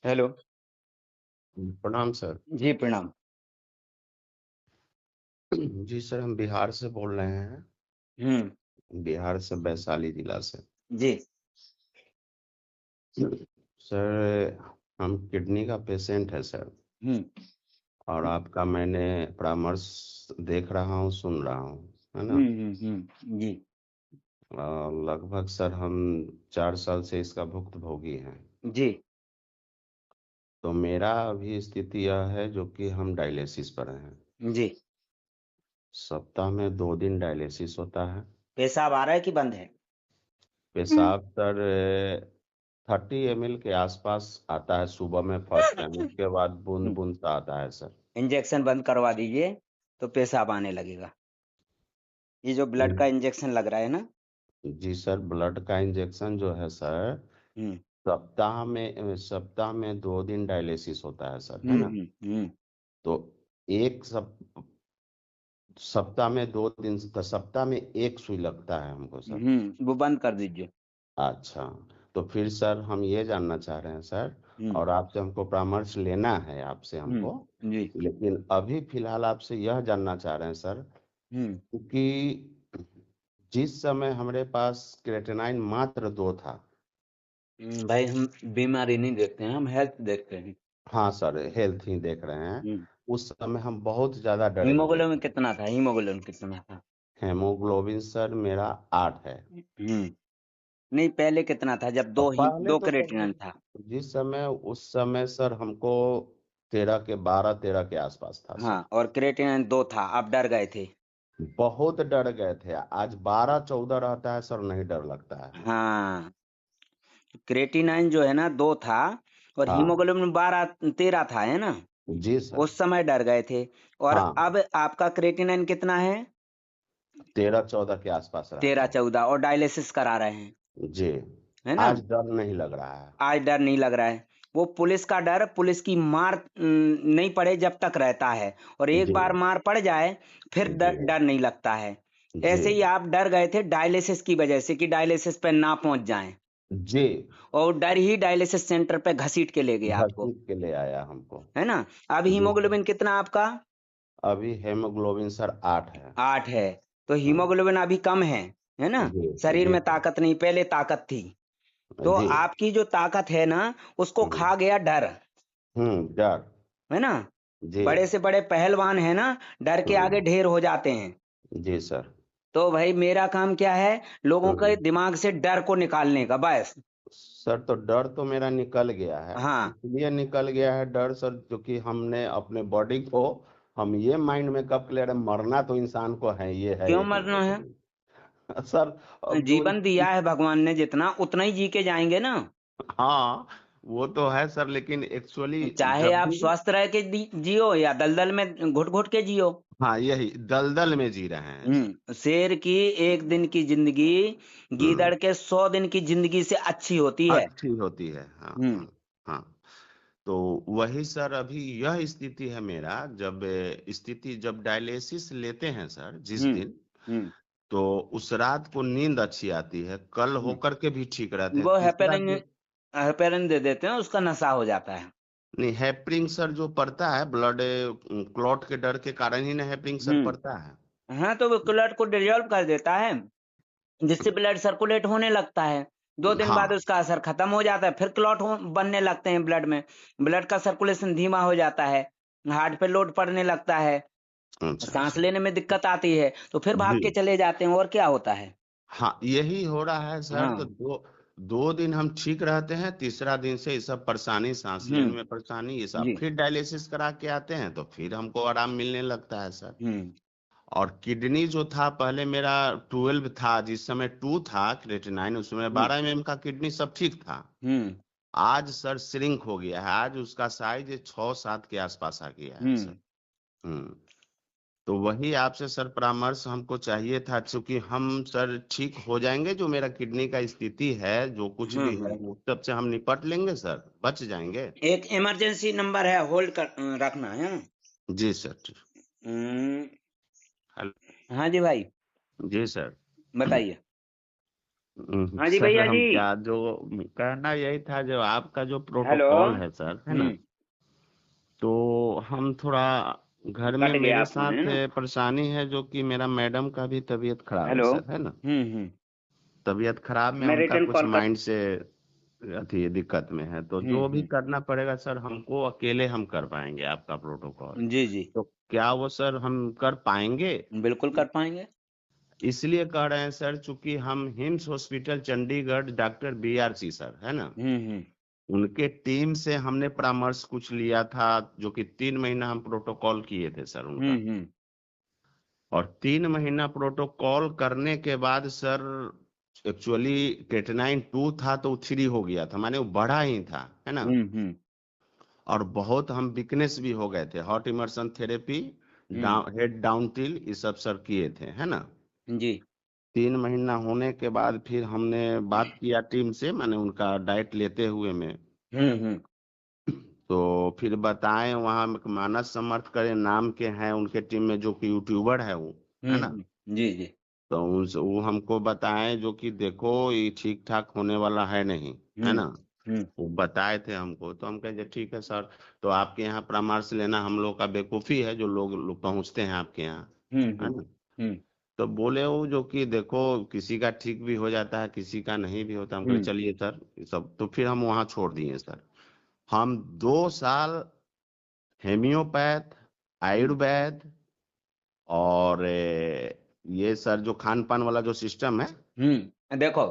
Hello. प्रणाम sir. जी प्रणाम। जी sir, हम बिहार से बोल रहे हैं। हम्म। बिहार से, वैशाली जिला से। जी। सर, हम किडनी का पेशेंट है सर। हम्म। और आपका मैंने परामर्श देख रहा हूँ, सुन रहा हूँ, है ना। जी। लगभग सर हम 4 साल से इसका भुक्तभोगी हैं। जी। तो मेरा अभी स्थिति यह है जो कि हम डायलिसिस पर हैं। जी। सप्ताह में 2 दिन डायलिसिस होता है। पेशाब आ रहा है कि बंद है? पेशाब सर 30 ml के आसपास आता है सुबह में फर्स्ट टाइम, उसके बाद बूंद हम्म। बूंद सा आता है सर। इंजेक्शन बंद करवा दीजिए तो पेशाब आने लगेगा। ये जो ब्लड का इंजेक्शन लग रहा है ना। जी सर, ब्लड का इंजेक्शन जो है सर, हम्म। सप्ताह में 2 दिन डायलिसिस होता है सर, है ना। हम्म। तो एक सप्ताह में 2 दिन, तो सप्ताह में एक सुई लगता है हमको सर। वो बंद कर दीजिए। अच्छा। तो फिर सर हम ये जानना चाह रहे हैं सर, हम्म। और आपसे हमको परामर्श लेना है आपसे हमको। जी। लेकिन अभी फिलहाल आपसे यह जानना चाह रहे हैं सर, हम्म। क्योंकि जिस समय हमारे पास क्रेटेनाइन मात्र 2 था। भाई हम बीमारी नहीं देखते हैं, हम हेल्थ देखते हैं। हाँ सर, हेल्थ ही देख रहे हैं। हम्म। उस समय हम बहुत ज्यादा डरे हुए हीमोग्लोबिन थे। कितना था? हीमोग्लोबिन कितना था? हेमोग्लोबिन सर मेरा 8 है। नहीं, पहले कितना था जब और दो ही पहले दो तो सर क्रेटिनिन था? जिस समय, उस समय सर हमको 13 के आसपास था हाँ, सर। और क्रेटिनिन 2 था, आप डर गए थे। बहुत डर गए थे। आज 12-14 रहता है सर, नहीं डर लगता है। हाँ, क्रेटिनाइन जो है ना 2 था, और हाँ हीमोग्लोबिन 12-13 था, है ना? जी सर। उस समय डर गए थे। और हाँ, अब आपका क्रेटिनाइन कितना है? 13-14 के आसपास रहता 13-14, और डायलिसिस करा रहे हैं, है जी। है ना? आज डर नहीं लग रहा है। आज डर नहीं लग रहा है। वो पुलिस का डर, पुलिस की मार नहीं पड़े जब तक रहता है, और एक जी बार मार पड़ जाए फिर जी डर डर नहीं लगता है। जी ऐसे ही आप डर गए थे डायलिसिस की वजह से कि डायलिसिस पे ना पहुंच जाएं, जी। और डर ही डायलिसिस सेंटर पे घसीट के ले गया आपको, घसीट के ले आया हमको। है ना? अब जी सर। हीमोग्लोबिन कितना आपका? अभी हेमोग्लोबिन सर 8 है। 8 है। तो हाँ, हीमोग्लोबिन अभी कम है ना? जी शरीर जी में सर। ताकत नहीं, पहले ताकत थी। तो जी। आपकी जो ताकत है ना, उसको हम्म खा गया डर, डर। है ना? जी। बड़े से बड़े पहलवान है ना, डर के आगे हम्म ढेर हो जाते हैं। जी सर। तो भाई मेरा काम क्या है? लोगों के हम्म दिमाग से डर को निकालने का, बस। सर, तो डर तो मेरा निकल गया है। हाँ। इसलिए निकल गया है डर सर, क्योंकि हमने अपने बॉडी को, हम ये माइंड में कब क्लियर है, मरना तो इंसान को है, ये है क्यों एक मरना है? सर। अब जो जीवन दिया है भगवान ने, जितना उतना ही जी के जाएंगे ना। हाँ, वो तो है सर, लेकिन एक्चुअली चाहे जब आप भी, स्वस्थ रह के जियो या दलदल में घुट घुट के जियो। हाँ यही दलदल में जी रहे हैं। शेर की एक दिन की जिंदगी हम्म गीदड़ के 100 दिन की जिंदगी से अच्छी होती है। अच्छी होती है, हाँ हम्म। हाँ हाँ। तो वही सर, अभी यह स्थिति है मेरा। जब डायलिसिस लेते हैं सर जिस हम्म। दिन, हम्म। तो उस रात को नींद अच्छी आती है, कल होकर के भी ठीक रहते हैं। वो तीसरा हेपेरिन, दिन, हेपेरिन दे देते हैं, उसका नशा हो जाता है। नहीं हैपरिंग सर जो पड़ता है, ब्लड क्लॉट के डर के कारण ही ना हैपरिंग सर पड़ता है। हाँ, तो वो ब्लड को डिजोल्व कर देता है, जिससे ब्लड सर्कुलेट होने लगता है। 2 दिन बाद हाँ। उसका असर खत्म हो जाता है, फिर क्लॉट बनने लगते हैं ब्लड में। ब्लड का सर्कुलेशन धीमा हो जाता है, हार्ट पे लोड पड़ने लगता है, अच्छा सांस अच्छा। लेने में दिक्कत आती है, तो फिर भाग जी। के चले जाते हैं, और क्या होता है? हाँ, यही हो रहा है सर। तो हाँ। दो 2 दिन हम ठीक रहते हैं, तीसरा दिन से ये सब परेशानी, सांस लेने हम्म। में परेशानी, ये सब जी। फिर डायलिसिस करा के आते हैं तो फिर हमको आराम मिलने लगता है सर। हम्म। और किडनी जो था पहले मेरा 12 था, जिस समय 2 था क्रेटिनाइन, उसमें हम्म। 12 mm का किडनी सब ठीक था। हम्म। आज सर श्रिंक हो गया है, आज उसका साइज 6-7 के आसपास आ गया है सर। हम्म। हम्म तो वही आपसे सर परामर्श हमको चाहिए था, क्योंकि हम सर ठीक हो जाएंगे, जो मेरा किडनी का स्थिति है, जो कुछ भी है वो सब से हम निपट लेंगे सर, बच जाएंगे। एक इमरजेंसी नंबर है, होल्ड कर रखना है। जी सर। हम्म। हेलो। हाँ जी भाई, जी सर। बताइए। हाँ जी सर भैया हम जी। क्या जो कहना यही था, जो आपका जो हेलो। प्रोटोकॉल है सर, है ना, हम्म। तो हम थोड़ा घर में कट गया मेरे फोन है साथ ना। परेशानी है, जो कि मेरा मैडम का भी तबीयत खराब है हेलो। सर, है ना। हम्म। तबीयत खराब में मैं उनका रिटर्न कुछ कॉल कर। माइंड से अथी दिक्कत में है, तो जो भी हम्म। करना पड़ेगा सर, हमको अकेले हम कर पाएंगे आपका प्रोटोकॉल। जी जी। तो क्या वो सर हम कर पाएंगे? बिल्कुल कर पाएंगे। इसलिए कह रहे हैं सर, चूंकि हम hymns hospital Chandigarh, doctor BRC sir, है ना, हम्म। उनके टीम से हमने परामर्श कुछ लिया था, जो कि 3 महीना हम प्रोटोकॉल किए थे सर उनका। हम्म। और 3 महीना प्रोटोकॉल करने के बाद सर, एक्चुअली केटेनाइन 2 था तो 3 हो गया था, माने वो बढ़ा ही था, है ना। हम्म। और बहुत हम वीकनेस भी हो गए थे, हॉट इमर्शन थेरेपी, हम्म। हेड डाउन टिल, ये सब सर किए थे, है ना। जी। 3 महीना होने के बाद फिर हमने बात किया टीम से, माने उनका डाइट लेते हुए में, हम्म। तो फिर बताएं वहाँ मानस समर्थ करे नाम के हैं उनके टीम में, जो कि यूट्यूबर है वो, है ना। जी जी। तो उनसे वो हमको बताएं, जो कि देखो ये ठीक ठाक होने वाला है नहीं, है हम्म। ना। हम्म। वो बताए थे हमको, तो हम कहे ठीक है सर, तो आपके यहाँ परामर्श लेना हम लोग का बेवकूफ़ी है, जो लोग पहुँचते हैं आपके यहाँ, है हम्म। ना। हम्म। तो बोले वो, जो कि देखो किसी का ठीक भी हो जाता है, किसी का नहीं भी होता। हम कहे हम्म। चलिए सर, ये सब तो फिर हम वहाँ छोड़ दिए सर। हम 2 साल हेमियोपैथ, आयुर्वेद, और ये सर जो खान पान वाला जो सिस्टम है। देखो,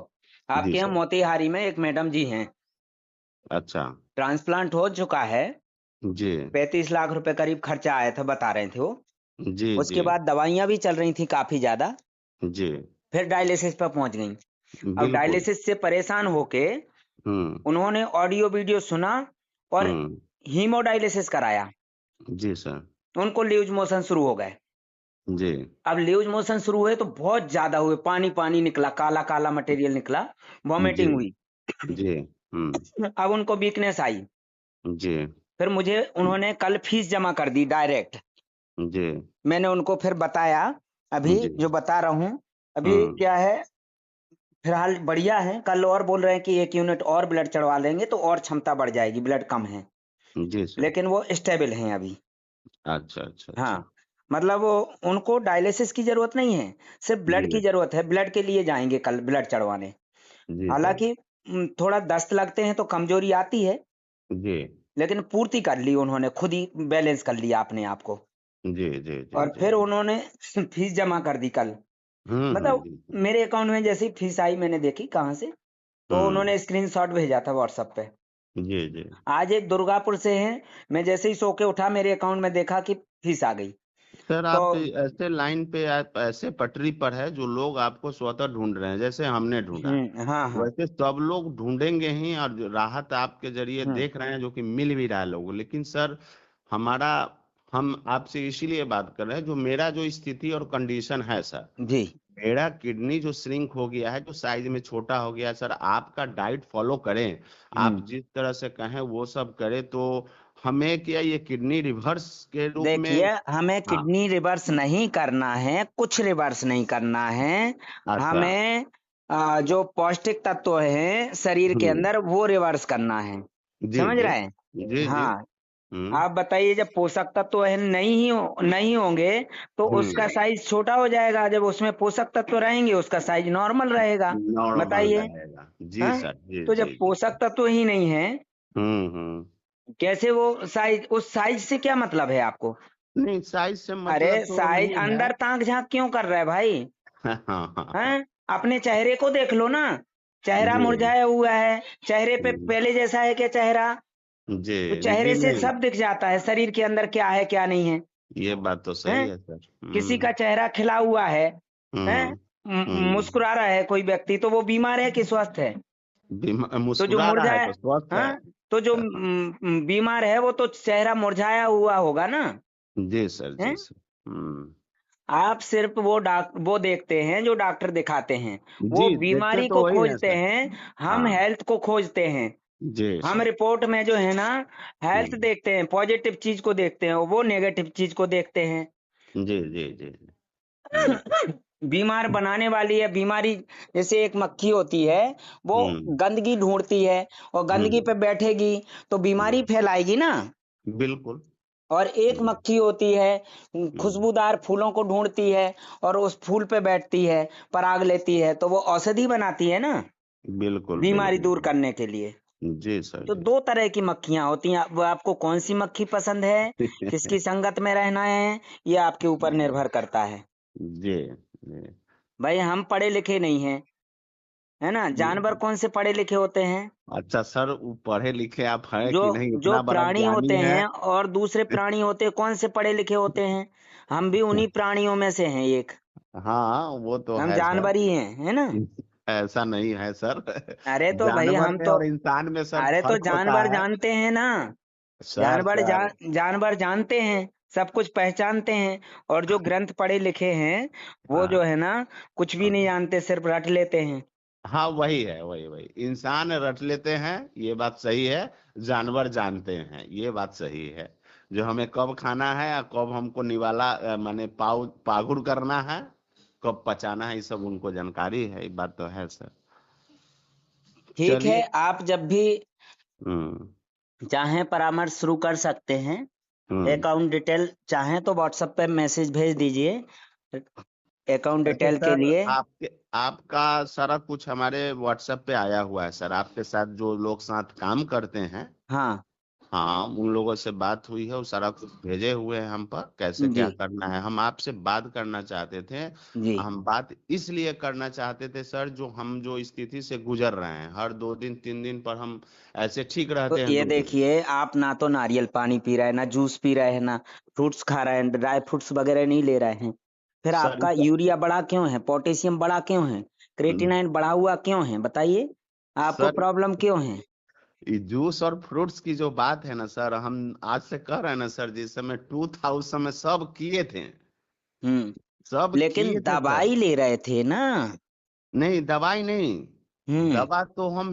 जी आपके यहाँ सर। मोतिहारी में एक मैडम जी हैं। अच्छा। ट्रांसप्लांट हो चुका है। जी 35 लाख रुपए करीब खर्चा आया था, बता रहे थे वो। जी जी उसके बाद दवाइयां भी चल रही थी काफी ज्यादा। जी। फिर डायलिसिस पर पहुंच गई। अब बिल्कुल। डायलिसिस से परेशान होके हम्म उन्होंने ऑडियो वीडियो सुना और हम्म। हीमोडायलिसिस कराया। जी सर। उनको लूज मोशन शुरू हो गए। जी अब लूज मोशन शुरू हुए तो बहुत ज्यादा हुए, पानी पानी निकला, काला काला मटेरियल निकला, जी वॉमिटिंग हुई। जी। अब उनको वीकनेस आई। जी फिर मुझे उन्होंने कल फीस जमा कर दी डायरेक्ट। जी मैंने उनको फिर बताया, अभी जी। जो बता रहा हूँ, अभी हम्म। क्या है, फिलहाल बढ़िया है। कल और बोल रहे हैं कि 1 यूनिट और ब्लड चढ़वा लेंगे तो और क्षमता बढ़ जाएगी, ब्लड कम है। जी सर। लेकिन वो स्टेबल हैं अभी। अच्छा अच्छा अच्छा। हाँ, मतलब वो, उनको डायलिसिस की जरूरत नहीं है, सिर्फ ब्लड की जी जरूरत है। ब्लड के लिए जाएंगे कल ब्लड चढ़वाने। जी सर। हालांकि थोड़ा दस्त लगते हैं तो कमजोरी आती है, जी लेकिन पूर्ति कर ली उन्होंने, खुद ही बैलेंस कर लिया अपने आप को। जी जी जी और जी। फिर उन्होंने फीस जमा कर दी कल। मतलब जी मेरे अकाउंट में जैसी फीस आई, मैंने देखी कहाँ से, तो हम्म। उन्होंने स्क्रीनशॉट भेजा था व्हाट्सएप पे। जी जी। आज एक दुर्गापुर से हैं। मैं जैसे ही सो के उठा, मेरे अकाउंट में देखा कि फीस आ गई। सर तो आप ऐसे लाइन पे, आप ऐसे पटरी पर है, जो लोग आपको स्वतः ढूंढ रहे हैं, जैसे हमने ढूंढा, हाँ हाँ। वैसे सब लोग ढूंढेंगे ही, और जो राहत आपके जरिए हम्म। देख रहे हैं, जो कि मिल भी रहा है लोगों को। लेकिन सर हमारा, हम आपसे इसीलिए बात कर रहे हैं, जो मेरा जो स्थिति और कंडीशन है सर, जी। मेरा किडनी जो श्रिंक हो गया है, जो साइज में छोटा हो गया है सर, आपका डाइट फॉलो करें, आप हम्म। जिस तरह से कहें वो सब करें, तो हमें क्या ये किडनी रिवर्स के रूप में। देखिए, हमें हाँ। किडनी रिवर्स नहीं करना है, कुछ रिवर्स नहीं करना है। अच्छा। हमें जो पौष्टिक तत्व हैं शरीर के हम्म। अंदर, वो रिवर्स करना है। जी समझ जी रहे हैं। जी जी। हाँ। हम्म आप बताइए, जब पोषक तत्व है नहीं होंगे तो उसका हम्म। साइज छोटा हो जाएगा, जब उसमें पोषक तत्व रहेंगे उसका साइज नॉर्मल रहेगा। नॉर्मल बताइए। रहेगा। जी हाँ। सर। जी तो जी जब जी। पोषक तत्व ही नहीं है, हम्म। कैसे वो साइज, उस साइज से क्या मतलब है आपको? नहीं, साइज से अरे मतलब तो साइज नहीं है। अंदर ताक झांक क्यों कर रहा है भाई? हाँ हाँ हाँ। हैं? अपने चेहरे को देख लो ना। चेहरा जी। मुरझाया हुआ है। चेहरे पे हम्म, पहले जैसा है क्या चेहरा? जी तो जी चेहरे से नहीं, सब दिख जाता है, शरीर के अंदर क्या है क्या नहीं है। ये बात तो सही हैं? है सर। किसी का चेहरा खिला हुआ है। हैं? हम्म हम्म। मुस्कुरा रहा है कोई व्यक्ति, तो वो बीमार है कि स्वस्थ है? तो जो मुस्कुरा रहा है मुरझाया, तो स्वस्थ है। हाँ, तो जो बीमार है वो तो चेहरा मुरझाया हुआ होगा ना। जी सर जी हैं? सर। हम्म। आप सिर्फ वो देखते हैं जो डॉक्टर दिखाते हैं। वो जी देखते बीमारी तो को वही है खोजते सर। हैं, हम हाँ। हेल्थ को खोजते हैं। जी हम सर। रिपोर्ट में जो है ना, हेल्थ हम्म। देखते हैं, पॉजिटिव चीज को देखते हैं, वो नेगेटिव चीज को देखते हैं। जी जी जी जी। हम्म। बीमार बनाने वाली है बीमारी। जैसे एक मक्खी होती है, वो हम्म गंदगी ढूंढती है और गंदगी हम्म पे बैठेगी तो बीमारी हम्म, फैलाएगी ना। बिल्कुल। और एक हम्म मक्खी होती है, हम्म, खुशबूदार फूलों को ढूंढती है और उस फूल पे बैठती है, पराग लेती है, तो वो औषधि बनाती है ना, बिल्कुल बीमारी बिल्कुल। दूर करने के लिए। जी सर तो जी। दो तरह की मक्खियां होती हैं। अब आपको कौन सी मक्खी पसंद है, किसकी संगत में रहना है, ये आपके ऊपर निर्भर करता है। जी जी। भाई हम पढ़े लिखे नहीं हैं, है ना। जानवर कौन से पढ़े लिखे होते हैं? अच्छा सर, वो पढ़े लिखे आप हैं जो कि नहीं, जो इतना बड़ा प्राणी ज्ञानी होते है। हैं और दूसरे प्राणी होते हैं, कौन से पढ़े लिखे होते हैं? हम भी उन्हीं प्राणियों में से हैं एक। हाँ वो तो हम है सर। जानवर ही हैं, है ना। ऐसा नहीं है सर। अरे तो भाई जानवर हम में तो, और इंसान में सर अरे तो फर्क होता जानवर है। जानते हैं ना। सर सर जानवर जानते हैं, सब कुछ पहचानते हैं। और जो ग्रंथ पढ़े लिखे हैं, वो जो हाँ है ना, कुछ भी नहीं हाँ जानते, सिर्फ रट लेते हैं। हाँ, वही है, वही वही इंसान रट लेते हैं, ये बात सही है। जानवर जानते हैं, ये बात सही है। जो हमें कब खाना है या कब हमको निवाला माने पागुर करना है, कब पचाना है, ये सब उनको जानकारी है, ये बात तो है सर। ठीक है, चलिए। आप जब भी हम्म चाहें परामर्श शुरू कर सकते हैं। हम्म। अकाउंट डिटेल चाहें तो व्हाट्सएप पे मैसेज भेज दीजिए अकाउंट वैसे डिटेल के सर लिए। आपका सारा कुछ हमारे व्हाट्सएप पे आया हुआ है सर, आपके साथ जो लोग साथ काम करते हैं। हाँ हाँ, उन लोगों से बात हुई है, वो सारा कुछ भेजे हुए हैं हम पर, कैसे जी क्या करना है। हम आपसे बात करना चाहते थे। जी। हम बात इसलिए करना चाहते थे सर, जो स्थिति से गुजर रहे हैं, हर 2 दिन 3 दिन पर हम ऐसे ठीक तो रहते हैं ये 2 दिन। देखिए, आप ना तो नारियल पानी पी रहे हैं, ना जूस पी रहे हैं, ना फ्रूट्स खा रहे हैं, ड्राई फ्रूट्स वगैरह नहीं ले रहे हैं। फिर सर आपका यूरिया बढ़ा क्यों है, पोटेशियम बढ़ा क्यों है, क्रेटिनाइन बढ़ा हुआ क्यों है, बताइए। आपको सर प्रॉब्लम क्यों है? ये जूस और फ्रूट्स की जो बात है ना सर, हम आज से कह रहे हैं ना सर, जिस समय 2000 में सब किए थे, सब लेकिन किए थे सर। दवाई ले रहे थे ना। नहीं, दवाई नहीं। हम्म दवा तो हम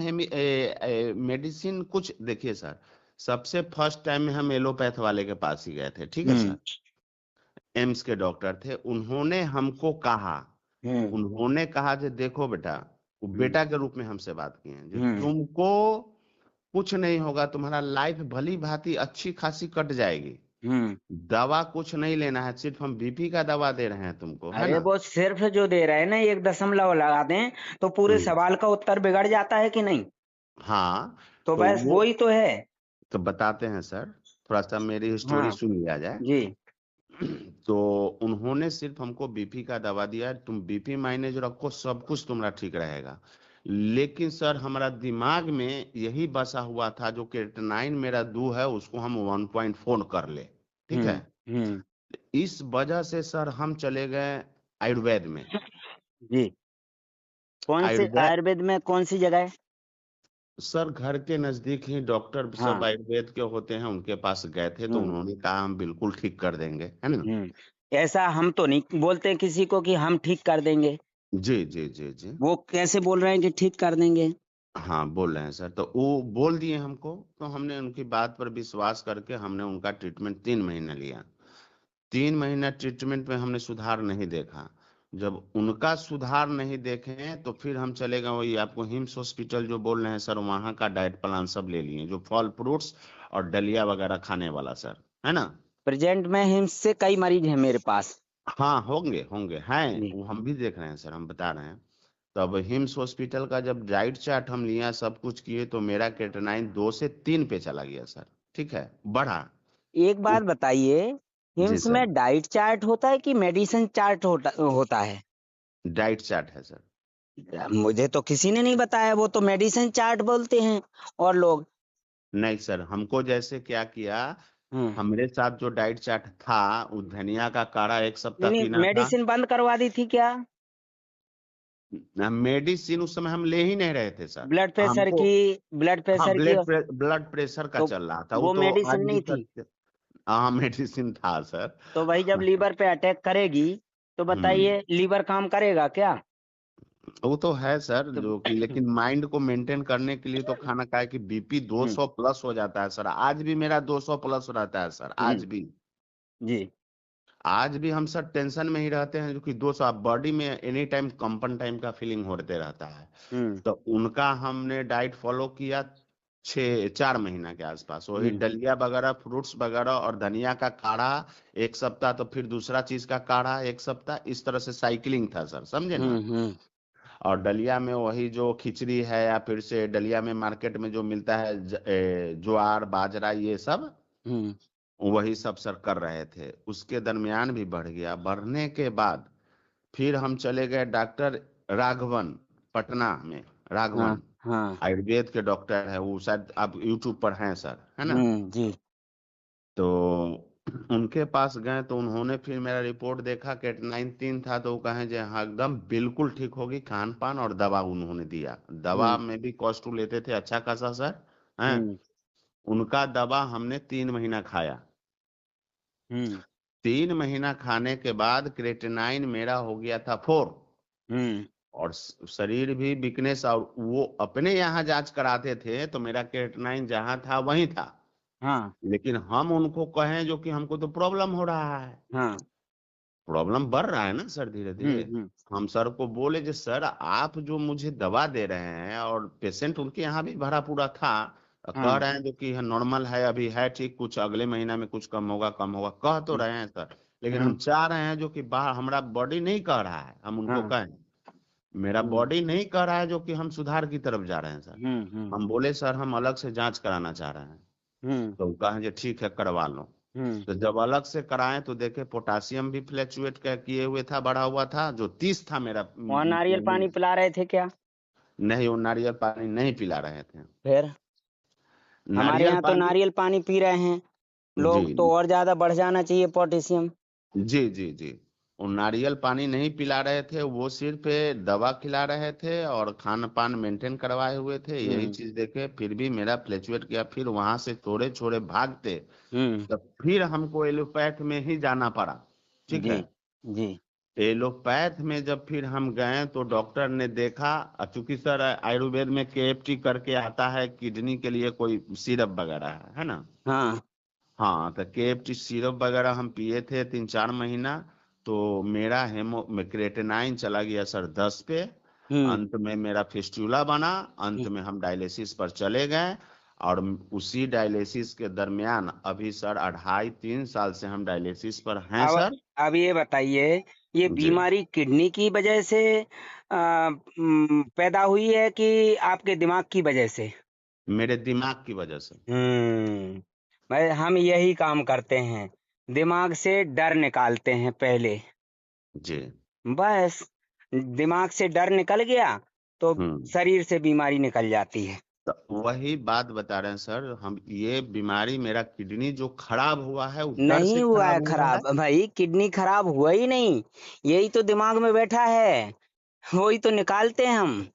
मेडिसिन कुछ देखिए सर। सबसे फर्स्ट टाइम में हम एलोपैथ वाले के पास ही गए थे, ठीक है हम्म सर। एम्स के डॉक्टर थे, उन्होंने हमको कहा, हम्म उन्होंने कहा कि देखो बेटा, वो हम्म बेटा के रूप में हमसे बात किए हैं, जो हम्म तुमको कुछ नहीं होगा, तुम्हारा लाइफ भली भांति अच्छी खासी कट जाएगी। हम्म। दवा कुछ नहीं लेना है, सिर्फ हम बीपी का दवा दे रहे हैं तुमको, है अरे ना। वो सिर्फ जो दे रहे हैं ना, एक दशमलव लगा दें तो पूरे हम्म, सवाल का उत्तर बिगड़ जाता है कि नहीं। हाँ। तो तो बस वो वो ही तो है। तो बताते हैं सर, थोड़ा सा मेरी स्टोरी हाँ सुन लिया जाए। जी। तो उन्होंने सिर्फ हमको बीपी का दवा दिया, तुम बीपी मैनेज रखो, सब कुछ तुम्हारा ठीक रहेगा। लेकिन सर हमारा दिमाग में यही बसा हुआ था, जो क्रिएटिनाइन मेरा 2 है, उसको हम 1.4 कर ले, ठीक है। हम्म। इस वजह से सर हम चले गए आयुर्वेद में। जी। कौन से आयुर्वेद आयुर्वेद में, कौन सी जगह है? सर घर के नजदीक ही डॉक्टर सब हाँ। आयुर्वेद के होते हैं, उनके पास गए थे, तो हम्म उन्होंने कहा हम बिल्कुल ठीक कर देंगे, है ना। ऐसा हम तो नहीं बोलते किसी को कि हम ठीक कर देंगे। जी जी जी जी। वो कैसे बोल रहे हैं कि ठीक कर देंगे? हाँ बोल रहे हैं सर, तो वो बोल दिए हमको, तो हमने उनकी बात पर विश्वास करके हमने उनका ट्रीटमेंट 3 महीना लिया। 3 महीना ट्रीटमेंट में हमने सुधार नहीं देखा। जब उनका सुधार नहीं देखे, तो फिर हम चले गए वही आपको हिम्स हॉस्पिटल जो बोल रहे हैं सर, वहाँ का डाइट प्लान सब ले लिए, जो फल फ्रूट्स और दलिया वगैरह खाने वाला सर, है ना। प्रेजेंट में हिम्स से कई मरीज हैं मेरे पास। हाँ होंगे होंगे हैं, जी। वो हम भी देख रहे हैं सर, हम बता रहे हैं। तब हिम्स हॉस्पिटल का जब डाइट चार्ट हम लिया, सब कुछ किए, तो मेरा क्रेटिनाइन 2 से 3 पे चला गया सर, ठीक है, बढ़ा। एक उ- बात बताइए, जी हिम्स सर। में डाइट चार्ट होता है कि मेडिसिन चार्ट होता है? डाइट चार्ट है सर। मुझे तो किसी ने नहीं बताया, वो तो मेडिसिन चार्ट बोलते हैं और लोग। नहीं सर, हमको जैसे क्या किया, हम्म। हमारे साथ जो डाइट चार्ट था, वो धनिया का काढ़ा 1 सप्ताह नहीं नहीं, पीना था। मेडिसिन बंद करवा दी थी क्या? मेडिसिन उस समय हम ले ही नहीं रहे थे सर। ब्लड प्रेशर हमको, की, ब्लड हाँ, प्रेशर की। ब्लड प्रेशर का तो चल रहा था, वो वो तो आज मेडिसिन भी नहीं थी। सर। हाँ मेडिसिन था सर। तो भाई जब लीवर पे अटैक करेगी, तो हम्म, बताइए लीवर काम करेगा क्या? वो तो है सर, तो जो कि लेकिन माइंड को मेंटेन करने के लिए तो खाना खाए, कि बीपी 200 प्लस हो जाता है सर, आज भी मेरा 200 प्लस रहता है सर, हम्म, आज भी। जी। आज भी हम सर टेंशन में ही रहते हैं, जो कि दोस्त आप बॉडी में एनी टाइम कंपन टाइम का फीलिंग होते रहता है। हम्म तो उनका हमने डाइट फॉलो किया 4 महीना के आसपास, वही हम्म दलिया वगैरह, फ्रूट्स वगैरह और धनिया का काढ़ा 1 सप्ताह, तो फिर दूसरा चीज का काढ़ा 1 सप्ताह, इस तरह से साइकिलिंग था सर, समझे ना। हम्म। और डलिया में वही जो खिचड़ी है, या फिर से डलिया में मार्केट में जो मिलता है ज्वार बाजरा ये सब, हम्म वही सब सर कर रहे थे। उसके दरमियान भी बढ़ गया, बढ़ने के बाद फिर हम चले गए डॉक्टर राघवन, पटना में हाँ राघवन हाँ। आयुर्वेद के डॉक्टर है, वो शायद आप यूट्यूब पर हैं सर, है ना। जी। तो उनके पास गए तो उन्होंने फिर मेरा रिपोर्ट देखा, कैटनाइन 3 था, तो वो कहे जो हाँ एकदम बिल्कुल ठीक होगी, खान पान और दवा उन्होंने दिया। दवा हम्म में भी कॉस्ट लेते थे अच्छा खासा सर, हैं। हम्म उनका दवा हमने 3 महीना खाया। हम्म 3 महीना खाने के बाद क्रेटेनाइन मेरा हो गया था 4, हम्म। और शरीर भी वीकनेस, और वो अपने यहाँ जांच कराते थे तो मेरा क्रेटेनाइन जहाँ था वहीं था। हाँ लेकिन हम उनको कहें जो कि हमको तो प्रॉब्लम हो रहा है, हाँ। प्रॉब्लम बढ़ रहा है ना सर धीरे धीरे। हम्म। हम सर को बोले जो सर आप जो मुझे दवा दे रहे हैं, और पेशेंट उनके यहाँ भी भरा पूरा था, कह हाँ रहे हैं जो कि नॉर्मल है, अभी है ठीक, कुछ अगले महीना में कुछ कम होगा, कम होगा, कह तो रहे हैं सर। लेकिन हम हाँ चाह रहे हैं जो कि बाहर हमारा बॉडी नहीं कह रहा है, हम उनको हाँ। कहें मेरा हम्म बॉडी नहीं कह रहा है जो कि हम सुधार की तरफ जा रहे हैं सर। हम्म। हम बोले सर हम अलग से जांच कराना चाह रहे हैं। हम्म तो कहा जी ठीक है करवा लो। हम्म। तो जब अलग से कराएं तो देखे पोटासियम भी फ्लैक्चुएट किए हुए था, बढ़ा हुआ था, जो 30 था मेरा वहाँ नारियल पानी पिला रहे थे क्या? नहीं, वो नारियल पानी नहीं पिला रहे थे। फिर हमारे नारियल यहाँ तो पानी, नारियल पानी पी रहे हैं जी लोग, तो और ज्यादा बढ़ जाना चाहिए पोटेशियम। जी जी जी, वो नारियल पानी नहीं पिला रहे थे, वो सिर्फ दवा खिला रहे थे और खान पान मेंटेन करवाए हुए थे, यही हम्म चीज देखे फिर भी मेरा फ्लैक्चुएट किया। फिर वहां से थोड़े छोड़े भागते, हम्म। तो फिर हमको एलोपैथ में ही जाना पड़ा, ठीक जी है। जी। एलोपैथ में जब फिर हम गए तो डॉक्टर ने देखा, चूंकि सर आयुर्वेद में केएफटी करके आता है, किडनी के लिए कोई सिरप वगैरह है ना। हाँ। हाँ, तो केएफटी सिरप वगैरह हम पिए थे 3-4 महीना। तो मेरा क्रेटेनाइन चला गया सर 10 पे। हम्म। अंत में मेरा फिस्टूला बना, अंत में हम डायलिसिस पर चले गए। और उसी डायलिसिस के दरमियान अभी सर 2.5-3 साल से हम डायलिसिस पर हैं अब सर। अब ये बताइए, ये जी, बीमारी किडनी की वजह से पैदा हुई है कि आपके दिमाग की वजह से? मेरे दिमाग की वजह से। भाई हम यही काम करते हैं, दिमाग से डर निकालते हैं पहले। जी। बस दिमाग से डर निकल गया तो हम्म। शरीर से बीमारी निकल जाती है। तो वही बात बता रहे हैं सर, हम ये बीमारी मेरा किडनी जो खराब हुआ है वो डर नहीं से हुआ है खराब हुआ है। खराब भाई, किडनी खराब हुआ ही नहीं, यही तो दिमाग में बैठा है, वही तो निकालते हैं हम।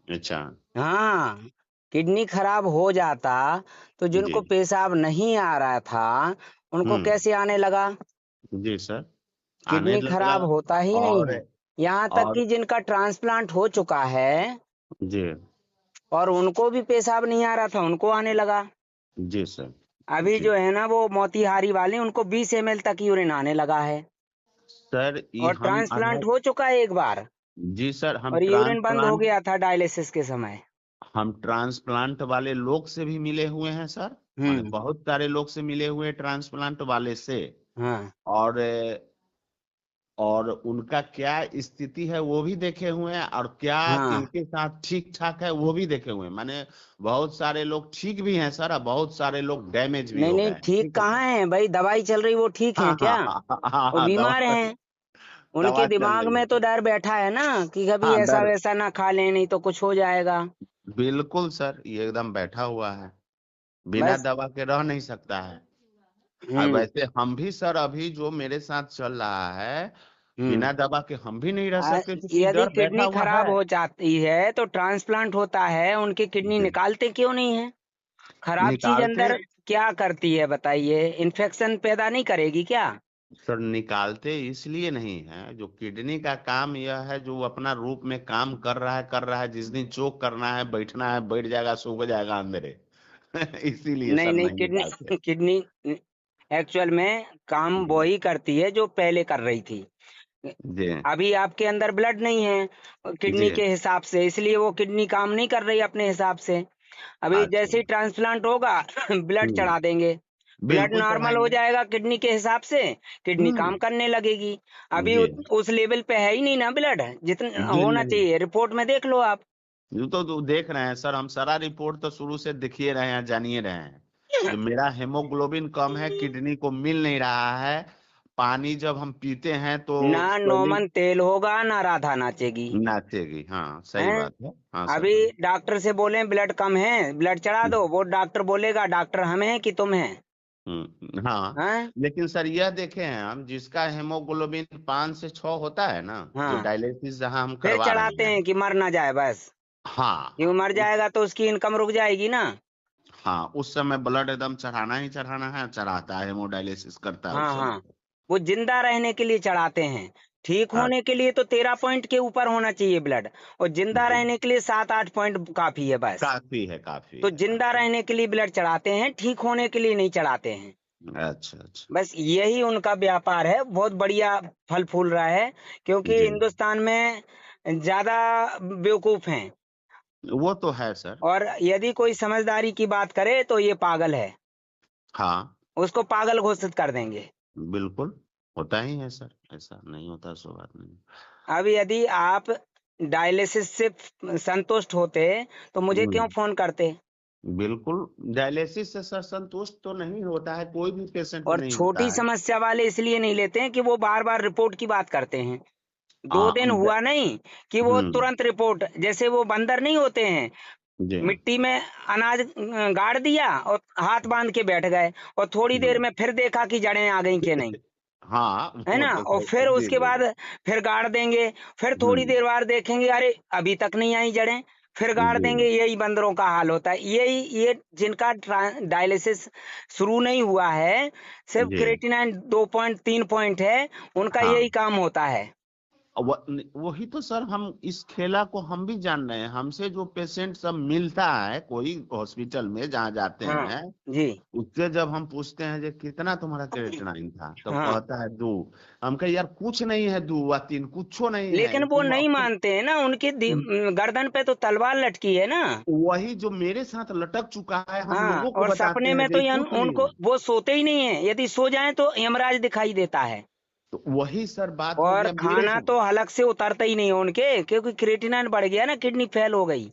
अच्छा। हाँ, किडनी खराब हो जाता तो जी। जिनको पेशाब नहीं आ रहा था उनको हम्म। कैसे आने लगा? जी सर, आने किडनी लगा। खराब होता ही नहीं और है। यहाँ तक और कि जिनका ट्रांसप्लांट हो चुका है जी और उनको भी पेशाब नहीं आ रहा था, उनको आने लगा। जी सर। अभी जी जो है ना वो मोतिहारी वाले, उनको 20 ml तक यूरिन आने लगा है, सर, ये और हम ट्रांसप्लांट हो चुका है एक बार, जी सर, हम और यूरिन बंद हो ट्रांसप्लांट गया था डायलिसिस के समय। हम ट्रांसप्लांट वाले लोग से भी मिले हुए हैं सर। माने हम्म। बहुत सारे लोग से मिले हुए हैं ट्रांसप्लांट वाले से। हाँ और और उनका क्या स्थिति है वो भी देखे हुए हैं, और क्या हाँ। किनके साथ ठीक ठाक है वो भी देखे हुए हैं। माने बहुत सारे लोग ठीक भी हैं सर, और बहुत सारे लोग डैमेज भी नहीं हो गए नहीं, हैं, ठीक ठीक है कहाँ सर। है भाई, दवाई चल रही वो ठीक है हाँ क्या? हाँ हाँ हाँ हाँ वो हाँ, बीमार हैं, उनके दवा चल दिमाग रही है में तो सर। डर बैठा है ना कि कभी हाँ, ऐसा डर, वैसा ना खा लें नहीं तो कुछ हो जाएगा। बिल्कुल सर, ये एकदम बैठा हुआ है, बिना बस। दवा के रह नहीं सकता है। और हम्म वैसे हम भी सर अभी जो मेरे साथ चल रहा है, हम्म। बिना दवा के हम भी नहीं रह सकते, क्योंकि यदि डर बैठा किडनी हुआ खराब है। हो जाती है तो ट्रांसप्लांट होता है, उनकी किडनी जी। निकालते क्यों नहीं है? खराब चीज निकालते अंदर क्या करती है बताइए, इन्फेक्शन पैदा नहीं करेगी क्या? सर, निकालते इसलिए नहीं है, जो किडनी का काम यह है, जो वो अपना रूप में काम कर रहा है, जिस दिन चोक करना है बैठना है बैठ जाएगा, सो जाएगा अंदर। इसीलिए नहीं सर नहीं, नहीं निकालते। किडनी किडनी एक्चुअल में काम जी वही करती है जो पहले कर रही थी। जी अभी आपके अंदर ब्लड नहीं है किडनी जी। के हिसाब से, इसलिए वो किडनी काम नहीं कर रही अपने हिसाब से। अभी अच्छा। जैसे ही ट्रांसप्लांट होगा ब्लड हम्म। चढ़ा देंगे, ब्लड बिल्कुल नॉर्मल हो चढ़ाएंगे। जाएगा किडनी के हिसाब से, किडनी काम हम्म। करने लगेगी। अभी जी। उस लेवल पे है ही नहीं ना ब्लड जितना जी होना नहीं। चाहिए, रिपोर्ट में देख लो आप। ये तो देख रहे हैं सर, हम सारा रिपोर्ट तो शुरू से देखिए रहे हैं, जानिए रहे हैं। जो मेरा हेमोग्लोबिन कम है, किडनी को मिल नहीं रहा है, पानी जब हम पीते हैं तो ना स्वेलिंग नॉर्मल तेल होगा ना राधा नाचेगी। नाचेगी। हाँ सही हैं? बात है। हाँ सर। अभी डॉक्टर से बोले ब्लड कम है, ब्लड चढ़ा दो, वो डॉक्टर बोलेगा डॉक्टर हम हैं कि तुम हैं? हाँ। हैं? लेकिन सर यह देखे हैं हम, जिसका हेमोग्लोबिन 5 से 6 होता है ना, जो हाँ, डायलिसिस जहाँ हम फिर करवा रहे चढ़ाते हैं। हैं कि मर ना जाए बस। हाँ कि वो मर उस जाएगा तो उसकी इनकम रुक जाएगी ना। हाँ उस समय ब्लड एकदम चढ़ाना ही चढ़ाना है, चढ़ाता है, हेमोडायलिसिस करता है हाँ उस हाँ, समय। वो जिंदा रहने के लिए चढ़ाते हैं। ठीक होने के लिए तो 13 पॉइंट के ऊपर होना चाहिए ब्लड, और जिंदा जी। रहने के लिए 7-8 पॉइंट काफी है बस। काफी है, काफी तो है, जिंदा काफी। रहने के लिए ब्लड चढ़ाते हैं, ठीक होने के लिए नहीं चढ़ाते हैं। अच्छा अच्छा। बस यही उनका व्यापार है, बहुत बढ़िया फल फूल रहा है। क्योंकि जी हिंदुस्तान में ज्यादा बेवकूफ हैं, वो तो है सर। और यदि कोई समझदारी की बात करे तो ये पागल है, हाँ उसको पागल घोषित कर देंगे। बिल्कुल होता ही है सर, ऐसा नहीं होता सो बात नहीं। अब यदि आप डायलिसिस से संतुष्ट होते तो मुझे क्यों हम्म। फोन करते? बिल्कुल। डायलिसिस से सर संतुष्ट तो नहीं होता है, कोई भी पेशेंट और नहीं होता छोटी है। समस्या वाले इसलिए नहीं लेते हैं कि वो बार बार रिपोर्ट की बात करते हैं। दो हाँ दिन हुआ नहीं कि वो हम्म। तुरंत रिपोर्ट, जैसे वो बंदर नहीं होते हैं, जी मिट्टी में अनाज गाड़ दिया और हाथ बांध के बैठ गए, और थोड़ी देर हम्म। में फिर देखा कि जड़ें आ गई कि नहीं। हाँ है वो ना? तो और सही। फिर जी उसके जी। बाद फिर गाड़ देंगे, फिर थोड़ी हम्म। देर बाद देखेंगे अरे अभी तक नहीं आई जड़ें, फिर गाड़ जी देंगे। यही बंदरों का हाल होता है। यही ये जिनका डायलिसिस शुरू नहीं हुआ है, सिर्फ जी। क्रेटिनाइन 2.3 पॉइंट है, उनका यही हाँ काम होता है। वही तो सर, हम इस खेला को हम भी जान रहे हैं। हमसे जो पेशेंट सब मिलता है कोई हॉस्पिटल में जहाँ जाते हाँ हैं, जी। उससे जब हम पूछते हैं कि कितना तुम्हारा क्रेटिनाइन था, तो हाँ, कहता है 2। हम कहे यार कुछ नहीं है, 2 व 3 कुछो नहीं है, लेकिन वो तुम नहीं अपने। मानते हैं ना, उनकी गर्दन पे तो तलवार लटकी है ना। वही जो मेरे साथ लटक चुका है, हम हाँ, लोगों को और बताते सपने हैं में तो कि कुछ नहीं उनको है। वो सोते ही नहीं है, यदि सो जाएं तो यमराज दिखाई देता है। तो वही सर बात हो और गया मेरे खाना साथ। तो हलक से उतरता ही नहीं है उनके, क्योंकि क्रेटिनाइन बढ़ गया ना, किडनी फेल हो गई।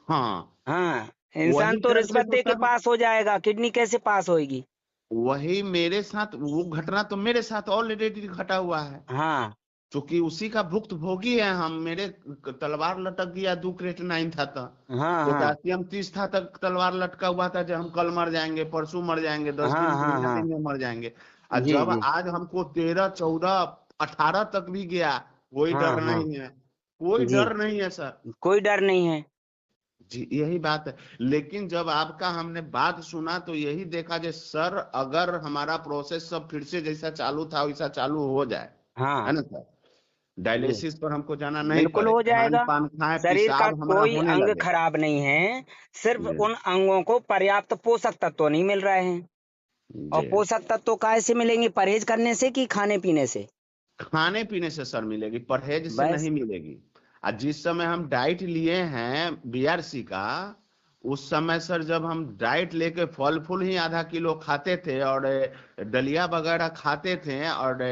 हाँ हाँ, इंसान वही तो डर से रिश्वत तो दे के सर, पास हो जाएगा, किडनी कैसे पास होएगी? वही मेरे साथ वो घटना तो मेरे साथ ऑलरेडी घटा हुआ है। हाँ क्योंकि उसी का भुक्त भोगी है हम। मेरे तलवार लटक गया, 2 क्रेटिनाइन था तो हाँ हाँ पोटासियम 30 था, तक तलवार लटका हुआ था, जब हम कल मर जाएंगे, परसों मर जाएंगे, 10 दिन हाँ हाँ दुनिया हाँ। दिन में मर जाएंगे। और जी जब जी। आज हमको 13 14 18 तक भी गया, कोई हाँ डर हाँ। नहीं है, कोई जी, डर नहीं है सर। कोई डर नहीं है। जी यही बात है। लेकिन जब आपका हमने बात सुना तो यही देखा कि सर अगर हमारा प्रोसेस सब फिर से जैसा चालू था वैसा चालू हो जाए, है हाँ ना सर, जी, डायलिसिस पर हमको जाना नहीं बिल्कुल पड़े, हो खान जाएगा। पान खाएं, शरीर का पेशाब हमारा कोई होने अंग लगे। खराब नहीं है, सिर्फ जी उन अंगों को पर्याप्त पोषक तत्व नहीं मिल रहे हैं। और जी। पोषक तत्व काहे से मिलेंगे? परहेज करने से कि खाने पीने से? खाने पीने से सर मिलेगी, परहेज से बस। नहीं मिलेगी। और जिस समय हम डाइट लिए हैं बीआरसी का, उस समय सर जब हम डाइट लेके फल फूल ही आधा किलो खाते थे, और दलिया वगैरह खाते थे, और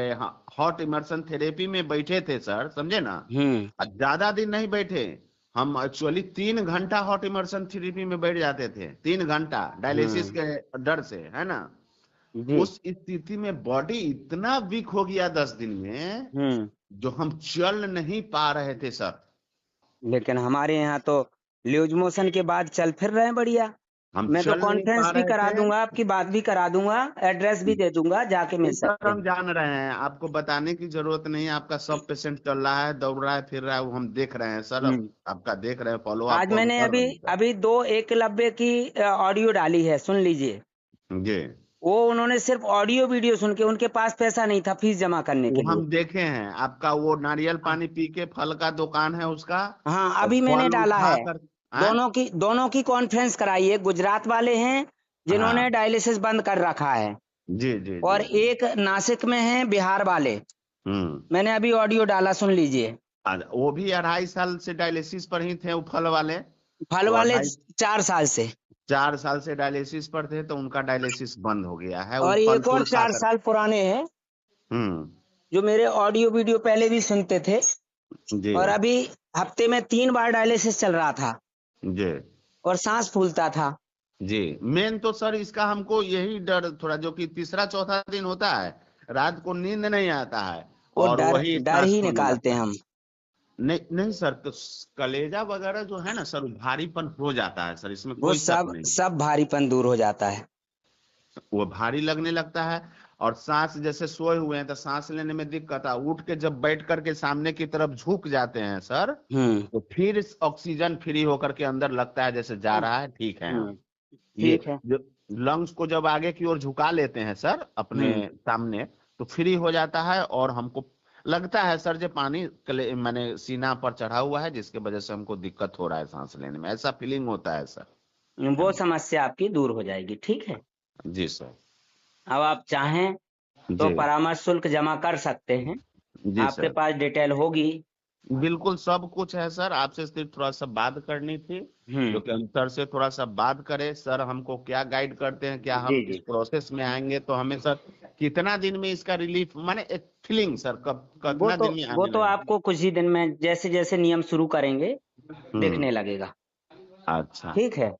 हॉट इमर्शन थेरेपी में बैठे थे सर, समझे ना। हम्म और ज्यादा दिन नहीं बैठे, हम एक्चुअली 3 घंटा हॉट इमर्शन थेरेपी में बैठ जाते थे, 3 घंटा डायलिसिस हम्म। के डर से, है ना। जी। उस स्थिति में बॉडी इतना वीक हो गया 10 दिन में, हम्म। जो हम चल नहीं पा रहे थे सर। लेकिन हमारे यहाँ तो लूज मोशन के बाद चल फिर रहे हैं बढ़िया। हम मैं तो चल नहीं पा कॉन्फ्रेंस भी रहे करा थे। दूंगा, आपकी बात भी करा दूंगा, एड्रेस भी दे दूंगा, जाके मिल नहीं सर सकते हम हैं। जान रहे हैं, आपको बताने की जरूरत नहीं है। आपका सब पेशेंट चल रहा है, दौड़ रहा है, फिर रहा है, वो हम देख रहे हैं सर। हम्म। आपका देख रहे हैं, फॉलो आज आपको हम मैंने कर अभी रहे हैं सर। अभी दो एकलव्य की ऑडियो डाली है, सुन लीजिए। जी वो उन्होंने सिर्फ ऑडियो वीडियो सुन के, उनके पास पैसा नहीं था फीस जमा करने वो के लिए। हम देखे हैं, आपका वो नारियल हाँ पानी पी के, फल का दुकान है उसका, हाँ, और अभी मैंने फल डाला उठा है। कर। हैं? दोनों की कॉन्फ्रेंस कराई है। गुजरात वाले हैं जिन्होंने हाँ डायलिसिस बंद कर रखा है, जी जी और जी। एक नासिक में है बिहार वाले। मैंने अभी ऑडियो डाला, सुन लीजिए। वो भी 2.5 साल से डायलिसिस पर ही थे, वो फल वाले। फल तो वाले 2.5 4 साल से। 4 साल से डायलिसिस पर थे, तो उनका डायलिसिस बंद हो गया है, वो और फल एक और फूल खा 4 कर। साल पुराने हैं, हम्म। जो मेरे ऑडियो वीडियो पहले भी सुनते थे। जी और अभी हफ्ते में 3 बार डायलिसिस चल रहा था जी और सांस फूलता था। जी। मेन तो सर इसका हमको यही डर थोड़ा, जो कि तीसरा चौथा दिन होता है, रात को नींद नहीं आता है वो और डर वही डर सांस ही फूलने निकालते लगता हैं है। हम। नहीं नहीं सर, तो कलेजा वगैरह जो है ना सर, वो भारीपन हो जाता है सर, इसमें वो कोई शक सब नहीं। सब भारीपन दूर हो जाता है। वो भारी लगने लगता है। और सांस, जैसे सोए हुए हैं तो सांस लेने में दिक्कत है, उठ के जब बैठ करके सामने की तरफ झुक जाते हैं सर, हम्म। तो फिर ऑक्सीजन फ्री होकर के अंदर लगता है जैसे जा रहा है, ठीक है हम। हम्म। ये ठीक है। जो लंग्स को जब आगे की ओर झुका लेते हैं सर अपने हम्म। सामने, तो फ्री हो जाता है, और हमको लगता है सर जो पानी माने सीना पर चढ़ा हुआ है, जिसके वजह से हमको दिक्कत हो रहा है सांस लेने में, ऐसा फीलिंग होता है सर वो हमें। समस्या आपकी दूर हो जाएगी, ठीक है। जी सर। अब आप चाहें तो जी परामर्श शुल्क जमा कर सकते हैं। जी आपके सर। पास डिटेल होगी। बिल्कुल सब कुछ है सर, आपसे सिर्फ थोड़ा सा बात करनी थी, जो हम्म। कि हम सर से थोड़ा सा बात करें, सर हमको क्या गाइड करते हैं, क्या जी हम इस जी। प्रोसेस में आएंगे तो हमें सर कितना दिन में इसका रिलीफ, माने एक फीलिंग सर, कब कितना दिन में वो आने तो लगेगा। आपको कुछ ही दिन में, जैसे जैसे नियम शुरू करेंगे, हम्म। दिखने लगेगा। अच्छा। ठीक है।